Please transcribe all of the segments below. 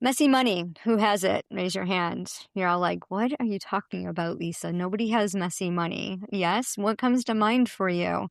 Messy money. Who has it? Raise your hand. You're all like, what are you talking about, Lisa? Nobody has messy money. Yes. What comes to mind for you?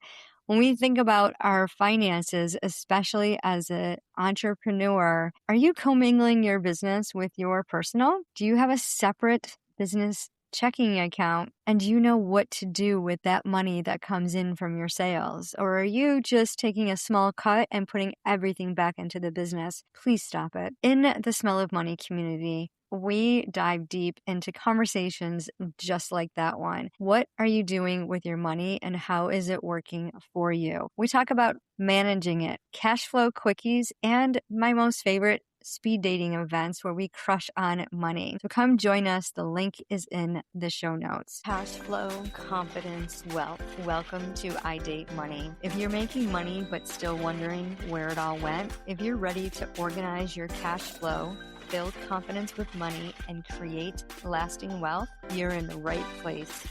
When we think about our finances, especially as an entrepreneur, are you commingling your business with your personal? Do you have a separate business checking account? And do you know what to do with that money that comes in from your sales? Or are you just taking a small cut and putting everything back into the business? Please stop it. In the Smell of Money community, we dive deep into conversations just like that one. What are you doing with your money and how is it working for you? We talk about managing it, cash flow quickies, and my most favorite, speed dating events where we crush on money. So come join us. The link is in the show notes. Cash flow, confidence, wealth. Welcome to iDateMoney. If you're making money but still wondering where it all went, if you're ready to organize your cash flow, build confidence with money, and create lasting wealth, you're in the right place.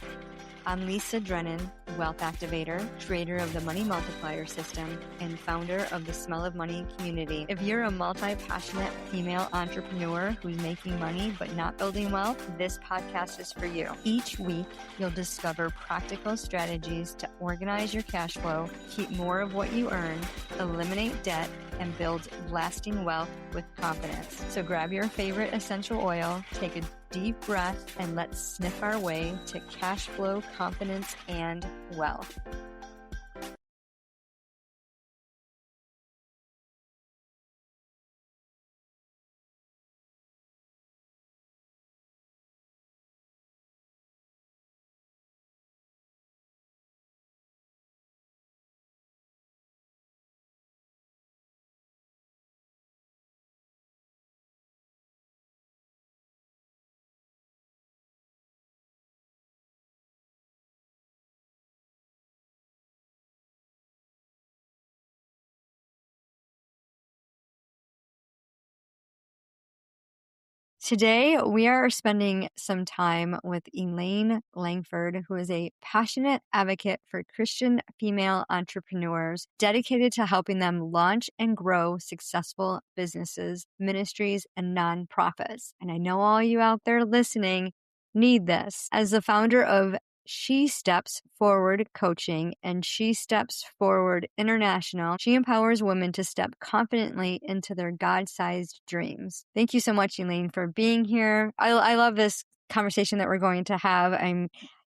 I'm Lisa Drennon, wealth activator, creator of the Money Multiplier System, and founder of the Smell of Money community. If you're a multi-passionate female entrepreneur who's making money but not building wealth, this podcast is for you. Each week, you'll discover practical strategies to organize your cash flow, keep more of what you earn, eliminate debt, and build lasting wealth with confidence. So grab your favorite essential oil, take a deep breath, and let's sniff our way to cash flow, confidence, and wealth. Today, we are spending some time with Elaine Lankford, who is a passionate advocate for Christian female entrepreneurs dedicated to helping them launch and grow successful businesses, ministries, and nonprofits. And I know all you out there listening need this. As the founder of She Steps Forward Coaching and She Steps Forward International, she empowers women to step confidently into their God-sized dreams. Thank you so much, Elaine, for being here. I love this conversation that we're going to have.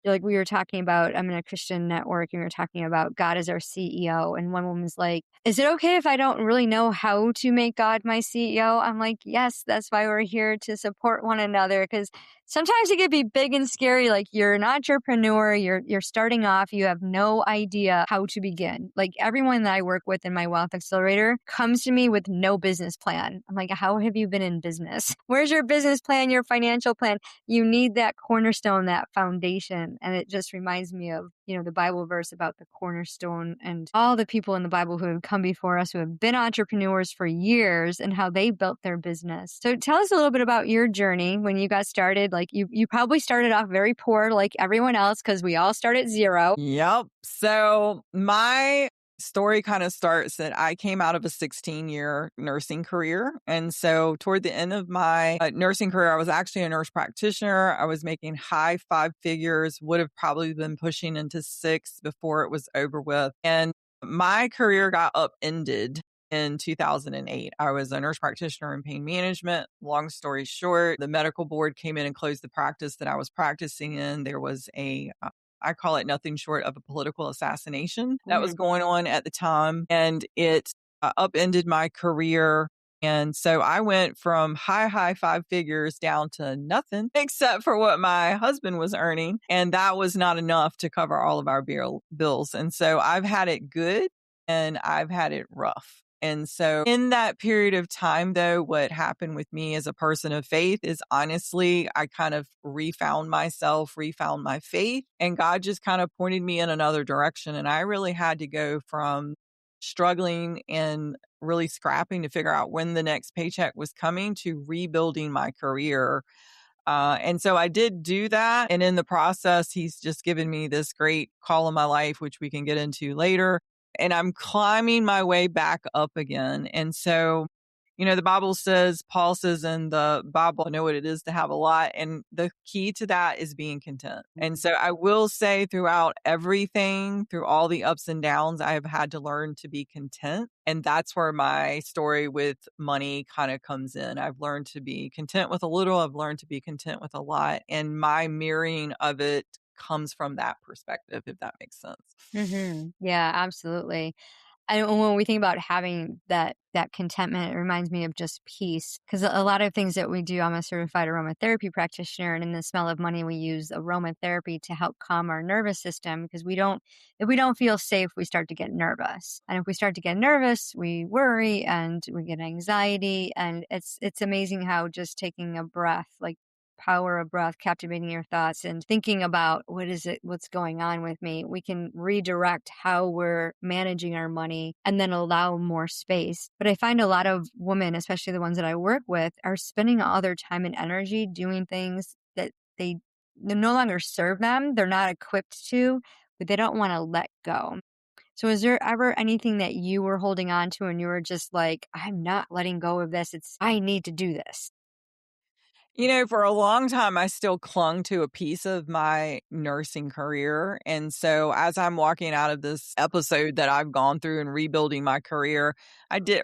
Like we were talking about, I'm in a Christian network and we were talking about God as our CEO. And one woman's like, is it okay if I don't really know how to make God my CEO? I'm like, yes, that's why we're here, to support one another. Because sometimes it can be big and scary. Like you're an entrepreneur, you're starting off, you have no idea how to begin. Like everyone that I work with in my Wealth Accelerator comes to me with no business plan. I'm like, how have you been in business? Where's your business plan, your financial plan? You need that cornerstone, that foundation. And it just reminds me of, the Bible verse about the cornerstone and all the people in the Bible who have come before us, who have been entrepreneurs for years, and how they built their business. So tell us a little bit about your journey when you got started. Like you probably started off very poor like everyone else, because we all start at zero. Yep. So my story kind of starts that I came out of a 16-year nursing career. And so toward the end of my nursing career, I was actually a nurse practitioner. I was making high five figures, would have probably been pushing into six before it was over with. And my career got upended in 2008. I was a nurse practitioner in pain management. Long story short, the medical board came in and closed the practice that I was practicing in. There was I call it nothing short of a political assassination that was going on at the time. And it upended my career. And so I went from high five figures down to nothing except for what my husband was earning. And that was not enough to cover all of our bills. And so I've had it good and I've had it rough. And so in that period of time, though, what happened with me as a person of faith is honestly, I kind of refound myself, refound my faith, and God just kind of pointed me in another direction. And I really had to go from struggling and really scrapping to figure out when the next paycheck was coming to rebuilding my career. And so I did do that. And in the process, he's just given me this great call in my life, which we can get into later. And I'm climbing my way back up again. And so The Bible says, Paul says in the Bible, I know what it is to have a lot. And the key to that is being content. And so I will say throughout everything, through all the ups and downs, I have had to learn to be content. And that's where my story with money kind of comes in. I've learned to be content with a little. I've learned to be content with a lot. And my mirroring of it comes from that perspective, if that makes sense. Yeah, absolutely. And when we think about having that contentment, it reminds me of just peace. Because a lot of things that we do, I'm a certified aromatherapy practitioner, and in the Smell of Money, we use aromatherapy to help calm our nervous system. Because if we don't feel safe, we start to get nervous, and if we start to get nervous, we worry and we get anxiety. And it's amazing how just taking a breath, like power of breath, captivating your thoughts and thinking about what's going on with me, we can redirect how we're managing our money and then allow more space. But I find a lot of women, especially the ones that I work with, are spending all their time and energy doing things that they no longer serve them. They're not equipped to, but they don't want to let go. So is there ever anything that you were holding on to and you were just like, I'm not letting go of this. I need to do this. For a long time, I still clung to a piece of my nursing career. And so as I'm walking out of this episode that I've gone through and rebuilding my career,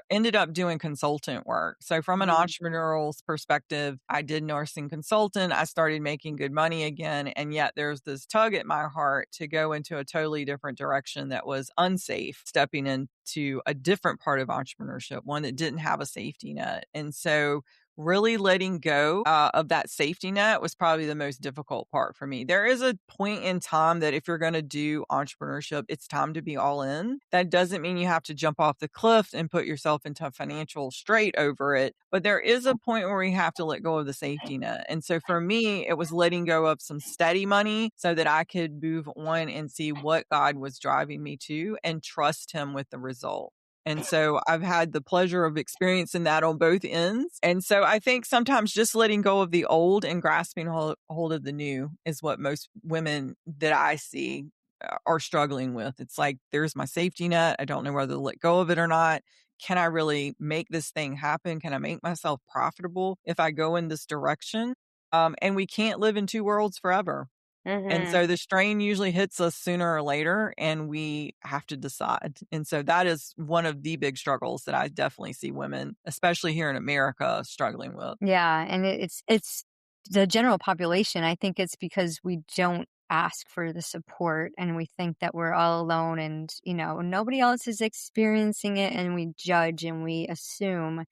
ended up doing consultant work. So from an entrepreneurial perspective, I did nursing consultant. I started making good money again. And yet there's this tug at my heart to go into a totally different direction that was unsafe, stepping into a different part of entrepreneurship, one that didn't have a safety net. And so really letting go of that safety net was probably the most difficult part for me. There is a point in time that if you're going to do entrepreneurship, it's time to be all in. That doesn't mean you have to jump off the cliff and put yourself into financial strait over it. But there is a point where you have to let go of the safety net. And so for me, it was letting go of some steady money so that I could move on and see what God was driving me to and trust Him with the result. And so I've had the pleasure of experiencing that on both ends. And so I think sometimes just letting go of the old and grasping hold of the new is what most women that I see are struggling with. It's like, there's my safety net. I don't know whether to let go of it or not. Can I really make this thing happen? Can I make myself profitable if I go in this direction? And we can't live in two worlds forever. And Hmm. so the strain usually hits us sooner or later, and we have to decide. And so that is one of the big struggles that I definitely see women, especially here in America, struggling with. Yeah, and it's the general population. I think it's because we don't ask for the support and we think that we're all alone and, nobody else is experiencing it and we judge and we assume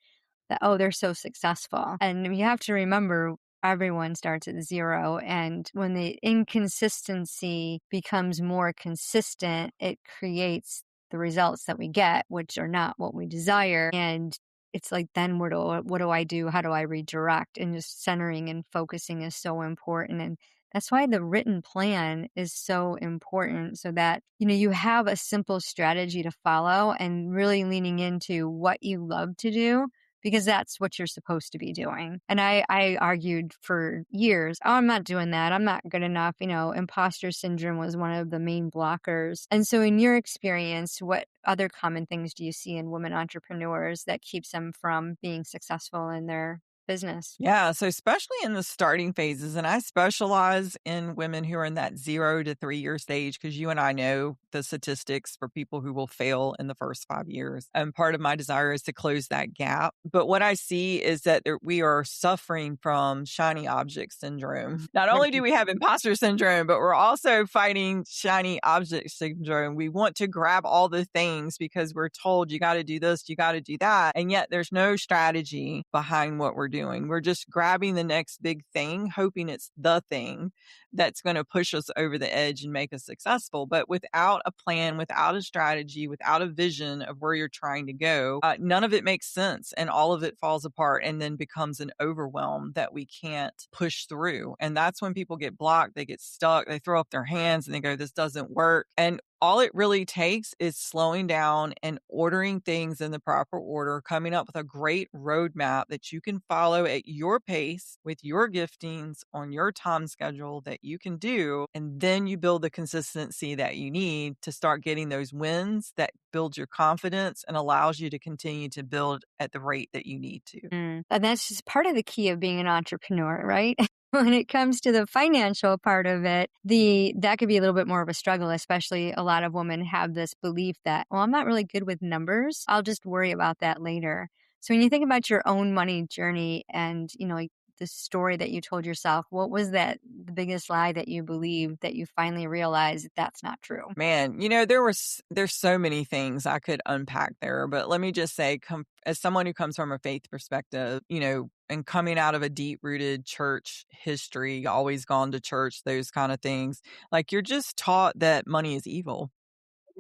that, oh, they're so successful. And you have to remember everyone starts at zero. And when the inconsistency becomes more consistent, it creates the results that we get, which are not what we desire. And it's like, then what do I do? How do I redirect? And just centering and focusing is so important. And that's why the written plan is so important so that, you have a simple strategy to follow and really leaning into what you love to do because that's what you're supposed to be doing. And I argued for years, oh, I'm not doing that. I'm not good enough. Imposter syndrome was one of the main blockers. And so in your experience, what other common things do you see in women entrepreneurs that keeps them from being successful in their business? Yeah. So, especially in the starting phases, and I specialize in women who are in that 0 to 3 year stage because you and I know the statistics for people who will fail in the first 5 years. And part of my desire is to close that gap. But what I see is that we are suffering from shiny object syndrome. Not only do we have imposter syndrome, but we're also fighting shiny object syndrome. We want to grab all the things because we're told you got to do this, you got to do that. And yet there's no strategy behind what we're doing. We're just grabbing the next big thing, hoping it's the thing that's going to push us over the edge and make us successful. But without a plan, without a strategy, without a vision of where you're trying to go, none of it makes sense. And all of it falls apart and then becomes an overwhelm that we can't push through. And that's when people get blocked, they get stuck, they throw up their hands and they go, this doesn't work. And all it really takes is slowing down and ordering things in the proper order, coming up with a great roadmap that you can follow at your pace with your giftings on your time schedule that you can do. And then you build the consistency that you need to start getting those wins that build your confidence and allows you to continue to build at the rate that you need to. And that's just part of the key of being an entrepreneur, right? When it comes to the financial part of it, that could be a little bit more of a struggle, especially a lot of women have this belief that, well, I'm not really good with numbers. I'll just worry about that later. So when you think about your own money journey and, like the story that you told yourself, what was the biggest lie that you believed that you finally realized that that's not true? Man, there's so many things I could unpack there, but let me just say, as someone who comes from a faith perspective, and coming out of a deep rooted church history, always gone to church, those kind of things, like you're just taught that money is evil.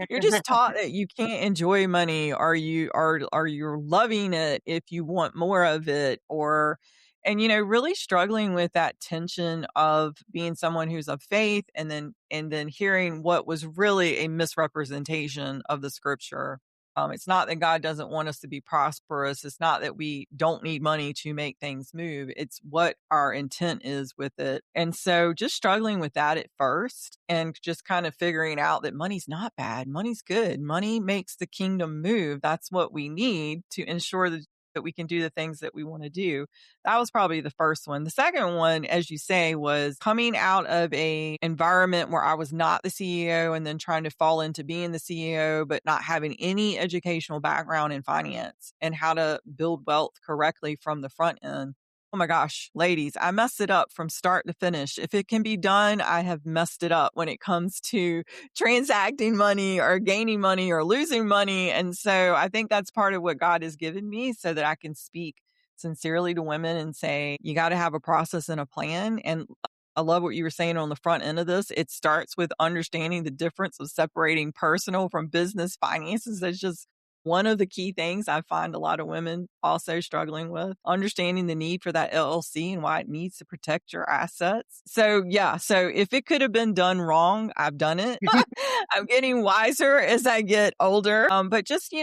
You're just taught that you can't enjoy money, or you're loving it if you want more of it, and really struggling with that tension of being someone who's of faith and then hearing what was really a misrepresentation of the scripture. It's not that God doesn't want us to be prosperous. It's not that we don't need money to make things move. It's what our intent is with it. And so just struggling with that at first and just kind of figuring out that money's not bad. Money's good. Money makes the kingdom move. That's what we need to ensure that we can do the things that we want to do. That was probably the first one. The second one, as you say, was coming out of a environment where I was not the CEO and then trying to fall into being the CEO, but not having any educational background in finance and how to build wealth correctly from the front end. Oh my gosh, ladies, I messed it up from start to finish. If it can be done, I have messed it up when it comes to transacting money or gaining money or losing money. And so I think that's part of what God has given me so that I can speak sincerely to women and say, you got to have a process and a plan. And I love what you were saying on the front end of this. It starts with understanding the difference of separating personal from business finances. That's just one of the key things I find a lot of women also struggling with, understanding the need for that LLC and why it needs to protect your assets. So yeah, so if it could have been done wrong, I've done it. I'm getting wiser as I get older. But just,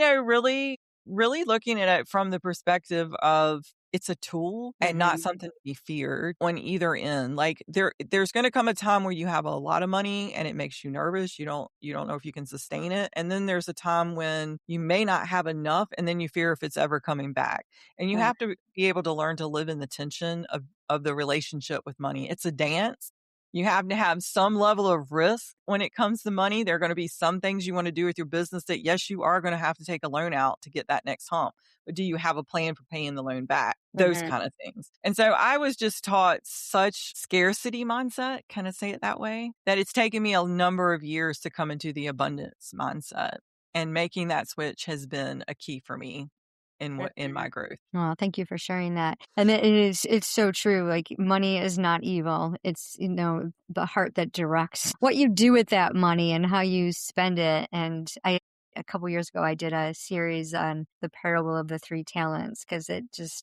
really looking at it from the perspective of it's a tool and not something to be feared on either end. Like there's going to come a time where you have a lot of money and it makes you nervous. You don't know if you can sustain it. And then there's a time when you may not have enough and then you fear if it's ever coming back. And you have to be able to learn to live in the tension of the relationship with money. It's a dance. You have to have some level of risk when it comes to money. There are going to be some things you want to do with your business that, yes, you are going to have to take a loan out to get that next hump. But do you have a plan for paying the loan back? Those kind of things. And so I was just taught such scarcity mindset, can I say it that way, that it's taken me a number of years to come into the abundance mindset. And making that switch has been a key for me in my growth. Well, thank you for sharing that. And it's so true. Like money is not evil. It's, the heart that directs what you do with that money and how you spend it. And a couple years ago, I did a series on the parable of the three talents because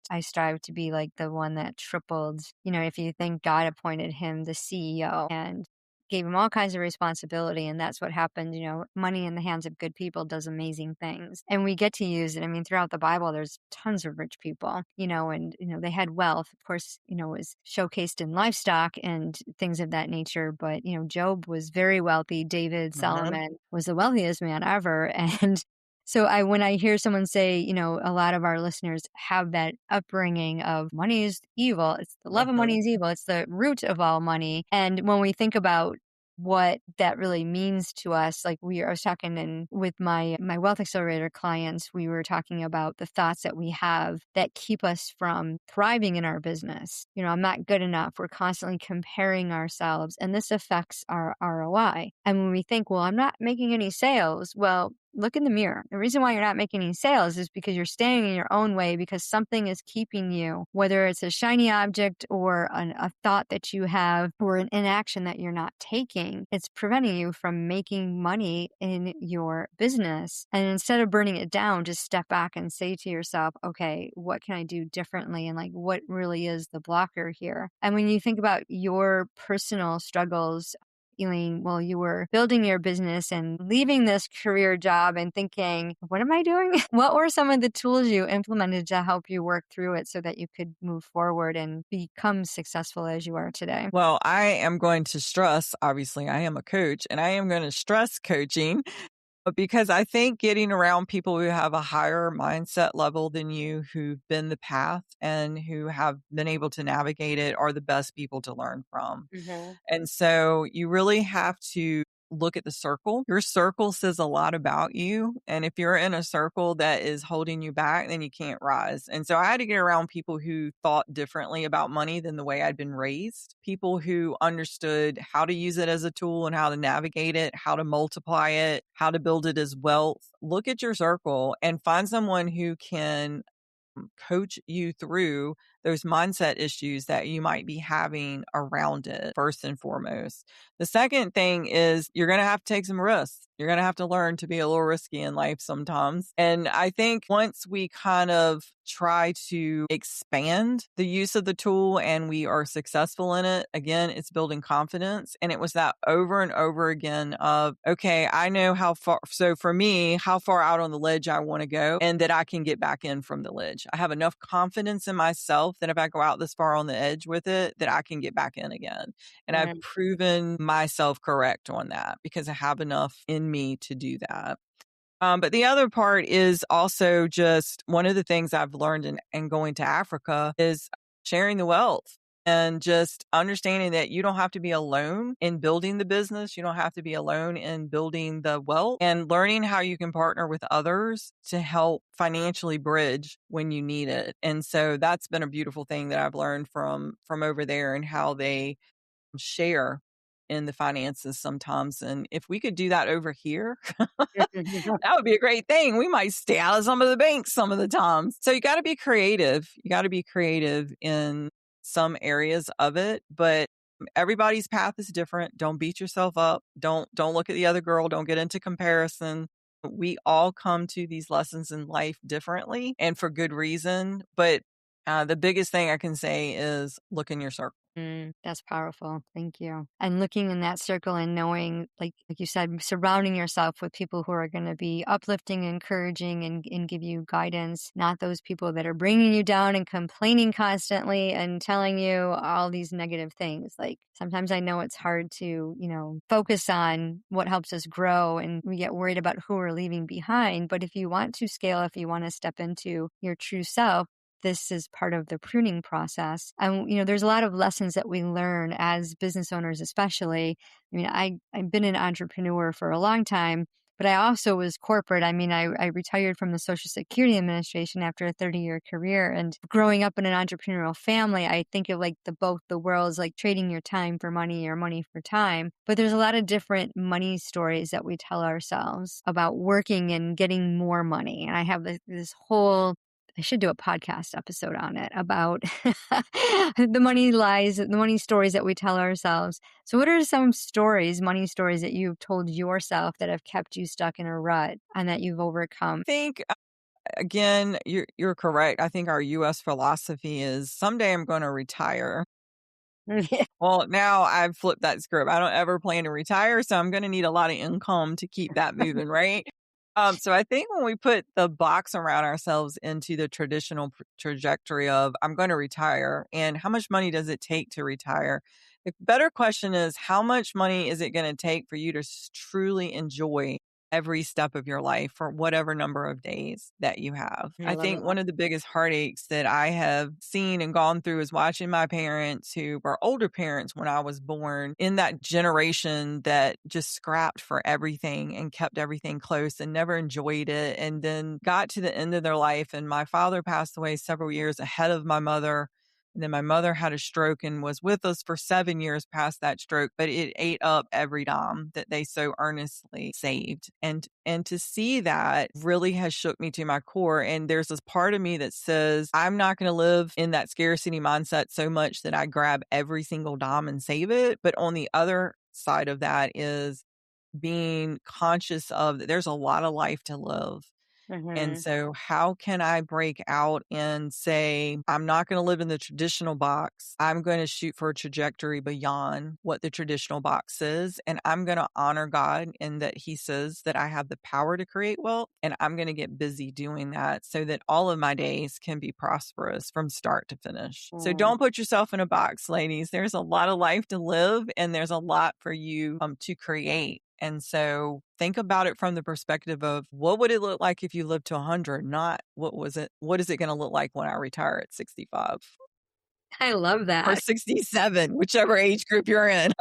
I strive to be like the one that tripled. If you think God appointed him the CEO and gave him all kinds of responsibility. And that's what happened. Money in the hands of good people does amazing things. And we get to use it. I mean, throughout the Bible, there's tons of rich people, and, they had wealth. Of course, it was showcased in livestock and things of that nature. But, Job was very wealthy. David, Solomon was the wealthiest man ever. And so when I hear someone say, a lot of our listeners have that upbringing of money is evil. It's the love of money is evil. It's the root of all money. And when we think about what that really means to us, I was talking with my Wealth Accelerator clients, we were talking about the thoughts that we have that keep us from thriving in our business. I'm not good enough. We're constantly comparing ourselves, and this affects our ROI. And when we think, well, I'm not making any sales, well, look in the mirror. The reason why you're not making any sales is because you're standing in your own way because something is keeping you, whether it's a shiny object or a thought that you have or an inaction that you're not taking. It's preventing you from making money in your business. And instead of burning it down, just step back and say to yourself, okay, what can I do differently? And what really is the blocker here? And when you think about your personal struggles, Elaine, while you were building your business and leaving this career job and thinking, what am I doing? What were some of the tools you implemented to help you work through it so that you could move forward and become successful as you are today? Well, I am going to stress, obviously, I am a coach and I am going to stress coaching because I think getting around people who have a higher mindset level than you, who've been the path and who have been able to navigate it are the best people to learn from. Hmm. And so you really have to look at the circle. Your circle says a lot about you. And if you're in a circle that is holding you back, then you can't rise. And so I had to get around people who thought differently about money than the way I'd been raised, people who understood how to use it as a tool and how to navigate it, how to multiply it, how to build it as wealth. Look at your circle and find someone who can coach you through those mindset issues that you might be having around it, first and foremost. The second thing is you're going to have to take some risks. You're going to have to learn to be a little risky in life sometimes. And I think once we kind of try to expand the use of the tool and we are successful in it, again, it's building confidence. And it was that over and over again of, okay, I know how far. So for me, how far out on the ledge I want to go and that I can get back in from the ledge. I have enough confidence in myself that if I go out this far on the edge with it, that I can get back in again. And I've proven myself correct on that because I have enough in me to do that. But the other part is also just one of the things I've learned in going to Africa is sharing the wealth and just understanding that you don't have to be alone in building the business. You don't have to be alone in building the wealth and learning how you can partner with others to help financially bridge when you need it. And so that's been a beautiful thing that I've learned from over there and how they share in the finances sometimes. And if we could do that over here, that would be a great thing. We might stay out of some of the banks some of the times. So you got to be creative. You got to be creative in some areas of it, but everybody's path is different. Don't beat yourself up. Don't look at the other girl. Don't get into comparison. We all come to these lessons in life differently and for good reason. But the biggest thing I can say is look in your circle. That's powerful. Thank you. And looking in that circle and knowing, like you said, surrounding yourself with people who are going to be uplifting, encouraging, and give you guidance, not those people that are bringing you down and complaining constantly and telling you all these negative things. Like sometimes I know it's hard to, focus on what helps us grow and we get worried about who we're leaving behind. But if you want to scale, if you want to step into your true self, this is part of the pruning process. And, there's a lot of lessons that we learn as business owners, especially. I mean, I've been an entrepreneur for a long time, but I also was corporate. I mean, I retired from the Social Security Administration after a 30-year career. And growing up in an entrepreneurial family, I think of like both the worlds, like trading your time for money or money for time. But there's a lot of different money stories that we tell ourselves about working and getting more money. And I have this whole I should do a podcast episode on it about the money lies, the money stories that we tell ourselves. So what are some stories, money stories that you've told yourself that have kept you stuck in a rut and that you've overcome? I think again, you're correct. I think our US philosophy is someday I'm going to retire. Well, now I've flipped that script. I don't ever plan to retire, so I'm going to need a lot of income to keep that moving, right? So I think when we put the box around ourselves into the traditional trajectory of I'm going to retire and how much money does it take to retire? The better question is how much money is it going to take for you to truly enjoy every step of your life for whatever number of days that you have. I I love think that. one of the biggest heartaches that I have seen and gone through is watching my parents who were older parents when I was born in that generation that just scrapped for everything and kept everything close and never enjoyed it. And then got to the end of their life. And my father passed away several years ahead of my mother. And then my mother had a stroke and was with us for 7 years past that stroke, but it ate up every dime that they so earnestly saved. And to see that really has shook me to my core. And there's this part of me that says, I'm not going to live in that scarcity mindset so much that I grab every single dime and save it. But on the other side of that is being conscious of that there's a lot of life to live. And Mm-hmm. so how can I break out and say, I'm not going to live in the traditional box. I'm going to shoot for a trajectory beyond what the traditional box is. And I'm going to honor God in that he says that I have the power to create wealth. And I'm going to get busy doing that so that all of my days can be prosperous from start to finish. So don't put yourself in a box, ladies. There's a lot of life to live and there's a lot for you to create. And so think about it from the perspective of what would it look like if you lived to 100, not what is it going to look like when I retire at 65 I love or that. 67, whichever age group you're in.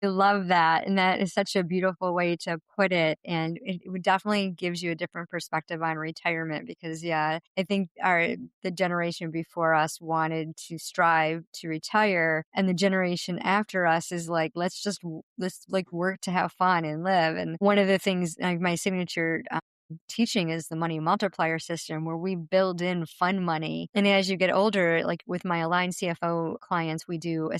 I love that. And that is such a beautiful way to put it. And it definitely gives you a different perspective on retirement because, yeah, I think the generation before us wanted to strive to retire. And the generation after us is like, let's like work to have fun and live. And one of the things, like my signature teaching is the money multiplier system where we build in fun money. And as you get older, like with my aligned CFO clients, we do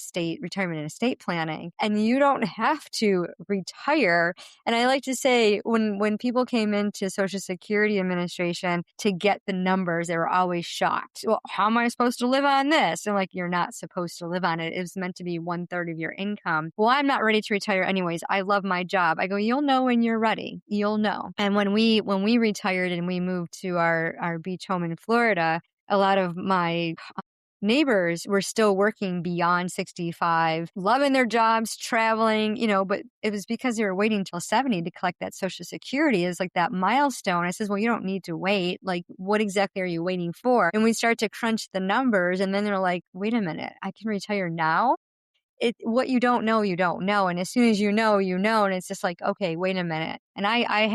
retirement and estate planning, and you don't have to retire. And I like to say when people came into Social Security Administration to get the numbers, they were always shocked. Well, how am I supposed to live on this? And like, you're not supposed to live on it. It was meant to be 1/3 of your income. Well, I'm not ready to retire anyways. I love my job. I go, you'll know when you're ready. You'll know. And when we retired and we moved to our beach home in Florida, a lot of my neighbors were still working beyond 65, loving their jobs, traveling, but it was because they were waiting until 70 to collect that Social Security. It's like that milestone. I says, well, you don't need to wait. Like, what exactly are you waiting for? And we start to crunch the numbers, and then they're like, wait a minute, I can retire now? What you don't know, you don't know. And as soon as you know, you know. And it's just like, okay, wait a minute. And I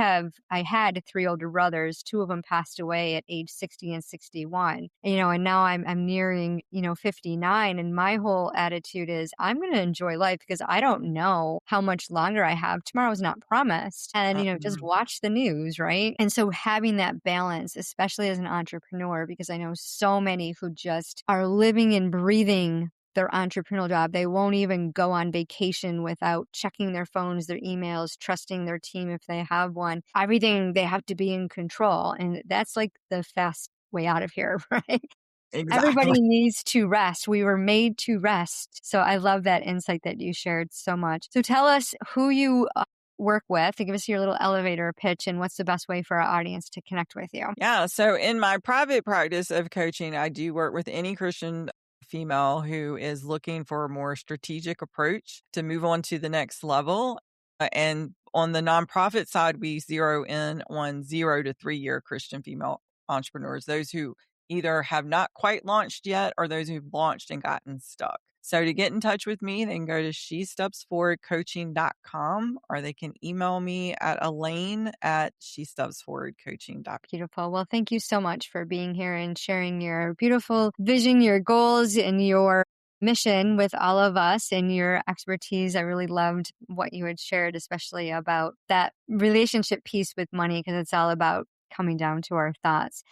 had 3 older brothers. 2 of them passed away at age 60 and 61, and now I'm nearing, 59. And my whole attitude is I'm going to enjoy life because I don't know how much longer I have. Tomorrow's not promised. And, just Mm-mm. watch the news, right? And so having that balance, especially as an entrepreneur, because I know so many who just are living and breathing their entrepreneurial job. They won't even go on vacation without checking their phones, their emails, trusting their team if they have one. Everything, they have to be in control. And that's like the fast way out of here, right? Exactly. Everybody needs to rest. We were made to rest. So I love that insight that you shared so much. So tell us who you work with, to give us your little elevator pitch, and what's the best way for our audience to connect with you. Yeah. So in my private practice of coaching, I do work with any Christian female who is looking for a more strategic approach to move on to the next level. And on the nonprofit side, we zero in on 0 to 3 year Christian female entrepreneurs, those who either have not quite launched yet or those who've launched and gotten stuck. So to get in touch with me, they can go to shestepsforwardcoaching.com or they can email me at elaine@shestepsforwardcoaching.com. Beautiful. Well, thank you so much for being here and sharing your beautiful vision, your goals, and your mission with all of us and your expertise. I really loved what you had shared, especially about that relationship piece with money, because it's all about coming down to our thoughts.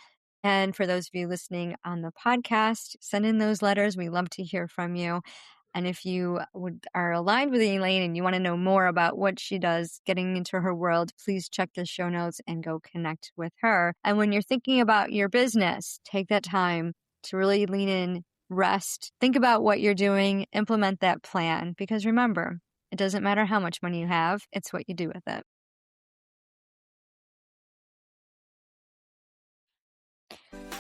And for those of you listening on the podcast, send in those letters. We love to hear from you. And if you are aligned with Elaine and you want to know more about what she does getting into her world, please check the show notes and go connect with her. And when you're thinking about your business, take that time to really lean in, rest, think about what you're doing, implement that plan. Because remember, it doesn't matter how much money you have, it's what you do with it.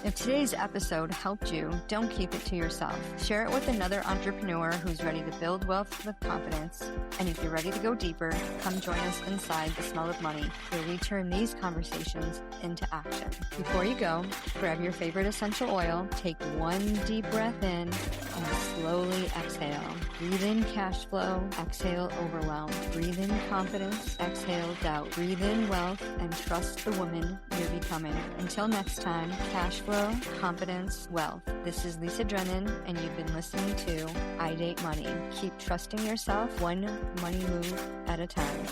If today's episode helped you, don't keep it to yourself. Share it with another entrepreneur who's ready to build wealth with confidence. And if you're ready to go deeper, come join us inside The Smell of Money, where we turn these conversations into action. Before you go, grab your favorite essential oil, take one deep breath in, and slowly exhale. Breathe in cash flow, exhale overwhelm. Breathe in confidence, exhale doubt. Breathe in wealth, and trust the woman you're becoming. Until next time, cash flow, confidence, wealth. This is Lisa Drennon, and you've been listening to iDateMoney. Keep trusting yourself, one money move at a time.